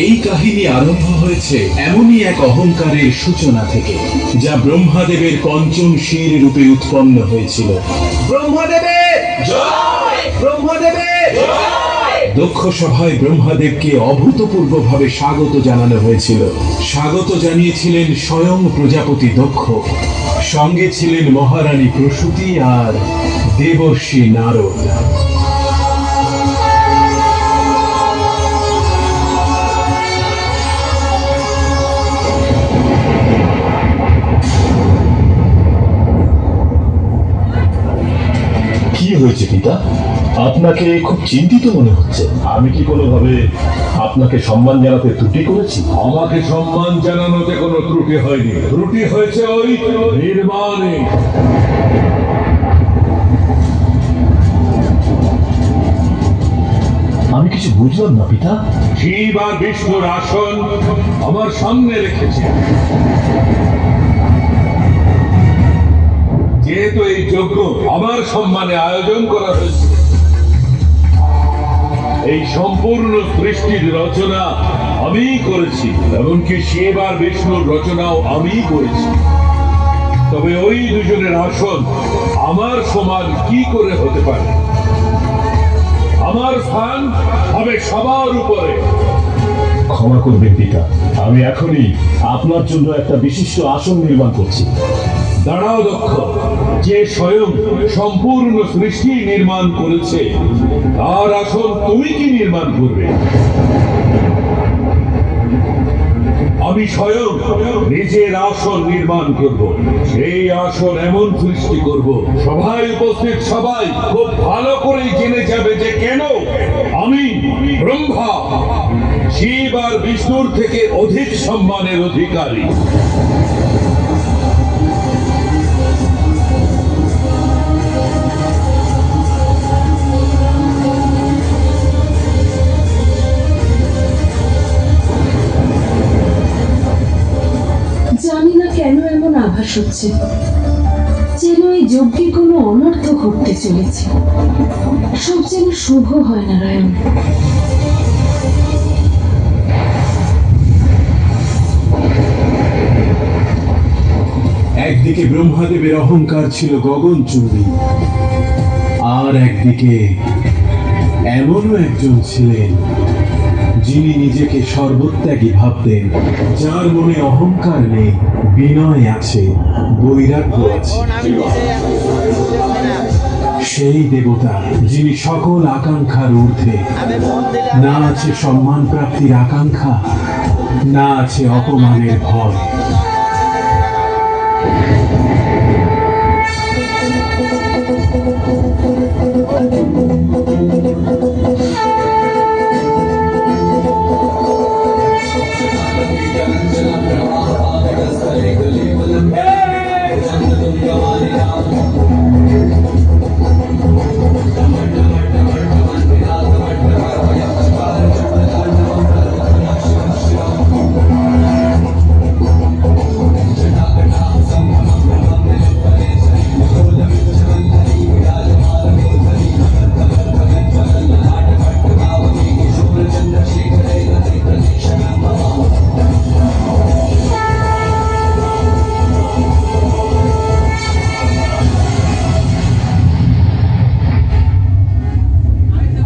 এই কাহিনী আরম্ভ হয়েছে এমনই এক অহংকারের সূচনা থেকে, যা ব্রহ্মাদেবের পঞ্চম শির রূপে উৎপন্ন হয়েছিল। ব্রহ্মাদেবের জয়! ব্রহ্মাদেবের জয়! দক্ষ সভায় ব্রহ্মাদেবকে অভূতপূর্বভাবে স্বাগত জানানো হয়েছিল। স্বাগত জানিয়েছিলেন স্বয়ং প্রজাপতি দক্ষ, সঙ্গে ছিলেন মহারানী প্রসূতি আর দেবর্ষি নারদ। কি হয়েছে পিতা? আপনাকে খুব চিন্তিত মনে হচ্ছে। আমি কি কোনোভাবে আপনাকে সম্মান জানাতে ত্রুটি করেছি? আমাকে সম্মান জানানোতে কোনো ত্রুটি হয়নি, ত্রুটি হয়েছে ওই নির্মাণে। আমি কিছু বুঝলাম না পিতা। শিব আর বিষ্ণুর আসন আমার সামনে রেখেছে। যেহেতু এই যজ্ঞ আমার সম্মানে আয়োজন করা হয়েছে, এই সম্পূর্ণ সৃষ্টির রচনা আমিই করেছি, এমনকি শিব আর বিষ্ণুর রচনাও আমিই করেছি। তবে ওই দুজনের আসন আমার সমান কি করে হতে পারে? আমার স্থান হবে সবার উপরে। ক্ষমা করবেন পিতা, আমি এখনই আপনার জন্য একটা বিশিষ্ট আসন নির্মাণ করছি। দাঁড়াও দক্ষ, যে স্বয়ং সম্পূর্ণ সৃষ্টি নির্মাণ করেছে তার আসন তুমি কি নির্মাণ করবে? আমি স্বয়ং নিজের আসন নির্মাণ করব। সেই আসন এমন সৃষ্টি করব, সভায় উপস্থিত সবাই খুব ভালো করেই জেনে যাবে যে কেন আমি ব্রহ্মা শিব আর বিষ্ণুর থেকে অধিক সম্মানের অধিকারী। জানি না কেন এমন আভাস হচ্ছে, যেন এই যজ্ঞে কোনো অনর্থ ঘটতে চলেছে। সব যেন শুভ হয় নারায়ণ। একদিকে ব্রহ্মাদেবের অহংকার ছিল গগনচুম্বী, আর একদিকে এমনও একজন ছিলেন যিনি নিজেকে সর্বত্যাগী ভাবতেন, যার মনে অহংকার নেই, বিনয় আছে, বৈরাগ্য আছে। সেই দেবতা যিনি সকল আকাঙ্ক্ষার ঊর্ধ্বে। না আছে সম্মান প্রাপ্তির আকাঙ্ক্ষা, না আছে অপমানের ভয়।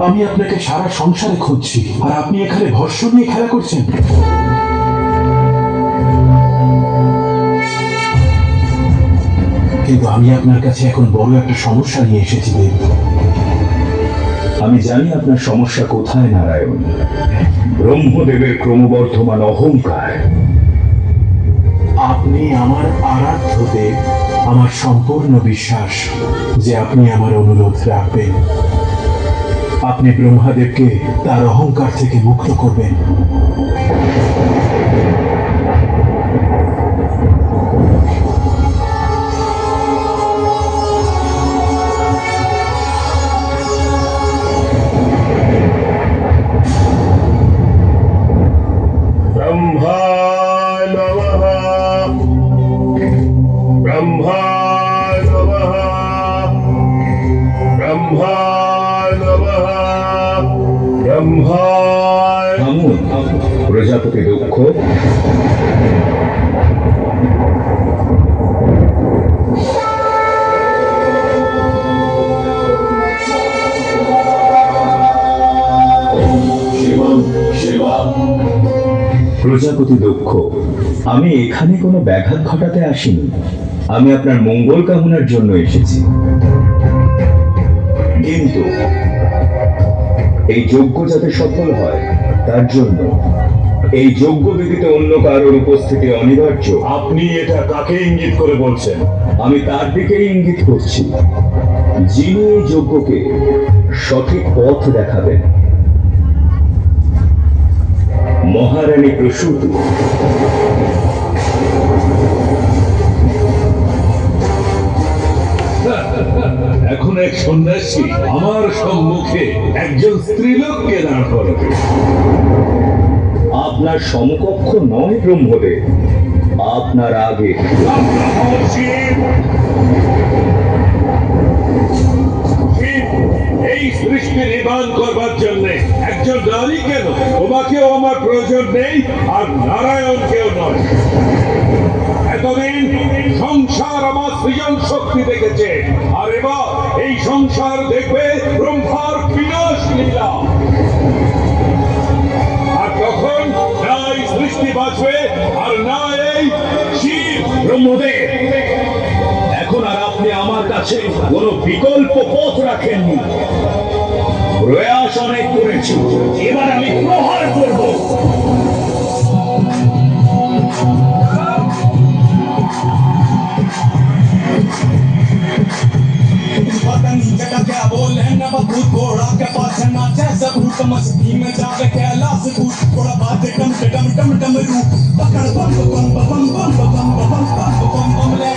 আমি আপনাকে সারা সংসারে খুঁজছি, আর আপনি এখানে ভস্য নিয়ে খেলা করছেন। কিন্তু আমি আপনার কাছে এখন বড় একটা সমস্যা নিয়ে এসেছি দেব। আমি জানি আপনার সমস্যা কোথায় নারায়ণ। ব্রহ্মদেবের ক্রমবর্ধমান অহংকার। আপনি আমার আরাধ্য দেব। আমার সম্পূর্ণ বিশ্বাস যে আপনি আমার অনুরোধ রাখবেন। আপনি ব্রহ্মাদেবকে তার অহংকার থেকে মুক্ত করবেন। ব্রহ্মা নমঃ, ব্রহ্মা নমঃ, ব্রহ্মা নমঃ, ব্রহ্মা। প্রজাপতি দক্ষ প্রজাপতি দক্ষ, আমি এখানে কোনো ব্যাঘাত ঘটাতে আসিনি। আমি আপনার মঙ্গল কামনার জন্য এসেছি। কিন্তু এই যজ্ঞ যাতে সফল হয় তার জন্য এই যজ্ঞ ব্যতীত অন্য কারোর উপস্থিতি অনিবার্য। আপনি এটা কাকে ইঙ্গিত করে বলছেন? আমি তার দিকেই ইঙ্গিত করছি, যিনি এই যজ্ঞকে সঠিক পথ দেখাবেন। মহারানী প্রসূতি। এখন এক সন্ন্যাসী আমার সম্মুখে একজন স্ত্রীলোককে দাঁড় করাবে। আপনার সমকক্ষ নয় ব্রহ্মদেব, আপনার আগে। শিব, এই সৃষ্টি নির্মাণ করবার জন্য একজন নারী কেন? তোমাকেও আমার প্রয়োজন নেই, আর নারায়ণকেও নয়। এতদিন সংসার আমার সৃজন শক্তি দেখেছে, আর এবার এই সংসার দেখবে ব্রহ্মার বিনাশ লীলা। আর তখন না এই সৃষ্টি বাঁচবে, আর না এই শিব। ব্রহ্মদেব, এখন আর আপনি আমার কাছে কোনো বিকল্প পথ রাখেননি। প্রয়াস অনেক করেছি, এবার আমি প্রহার করব। पता नहीं जगह क्या बोले न बखूद घोड़ा के पास नाचे सबूत मस्ती में जावे कैलाश कूद थोड़ा बात डम डम डम डम रू पकड़ बम बम बम बम बम बम बम बम ले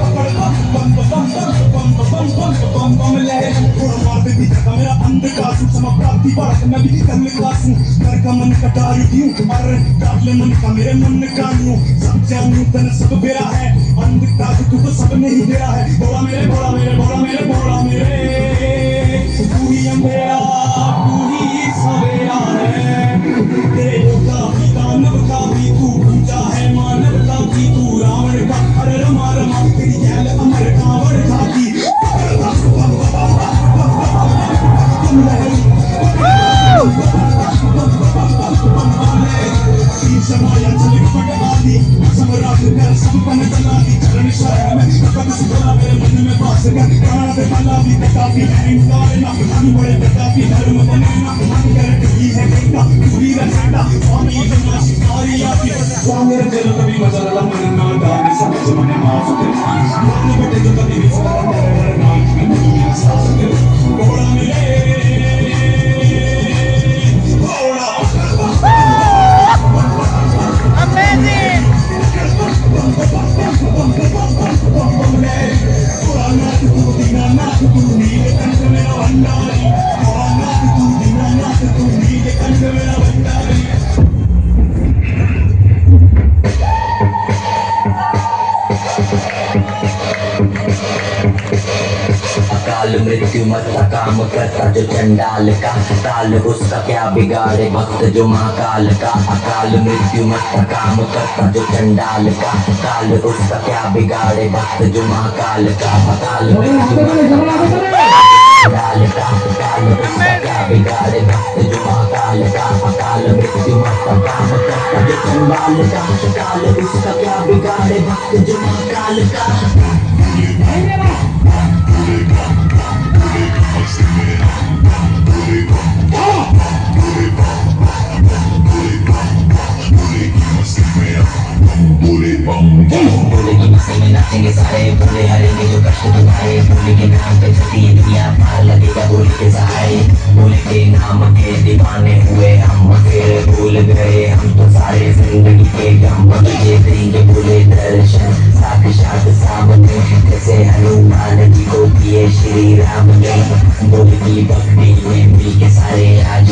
पकड़ बम बम बम बम बम बम बम ले थोड़ा मार दे दिखा मेरा अंधकार समा प्राप्ति बात मैं भी कर ले क्लास कर का मन कटारी हूं अरे काट ले मन का मेरे मन का यूं सब जानू तन सब बेरा है अंधकार तू तो सब नहीं तेरा है बोला मेरे बोला मेरे बोला मेरे बोला मेरे तू ही अंधेरा तू ही सवेरा है देव का भी दानव का भी तू पूजा है मानव का भी तू रावण का अरे रमा रमा तेरी गैल अमर कांवड़ था की समाया चले पट आदि सम्राट कर सब पन चला दी चरण शरण में कब सुना मेरे मन में बास कर प्राण पे भला भी काफी है इंकार ना हम बड़े काफी धर्म बने ना हम कर की है बेटा पूरी रचना स्वामी जना शिकारी आती स्वामी जल कभी मजला मन ना दान समझ मन माफ कर मन बेटे जो कभी विचार कर ना दुनिया सास कर घोड़ा मेरे घोड़ा Amazing! अकाल मृत्यु मरता काम करता जो चंडाल का ताल उसका क्या बिगाड़े भक्त जो महाकाल का अकाल मृत्यु मरता काम करता जो चंडाल का ताल उसका क्या बिगाड़े भक्त जो महाकाल का अकाल मृत्यु चंडाल का ताल उसका क्या बिगाड़े भक्त जो महाकाल का अकाल मृत्यु मरता काम करता जो चंडाल का ताल उसका क्या बिगाड़े भक्त जो महाकाल का भोले की मस्ती में नाचेंगे सारे भोले हरेंगे जो कष्ट तुम्हारे भोले के नाम पे चलती है दुनिया पार लगेगा भोले के सहारे भोले के नाम के दीवाने हुए हम फिर भूल गए हम तो सारे जिंदगी के गम ये करेंगे भोले दर्शन साक्षात सामने जैसे हनुमान जी को किए श्री राम ने भोले की भक्ति में मिल के सारे आज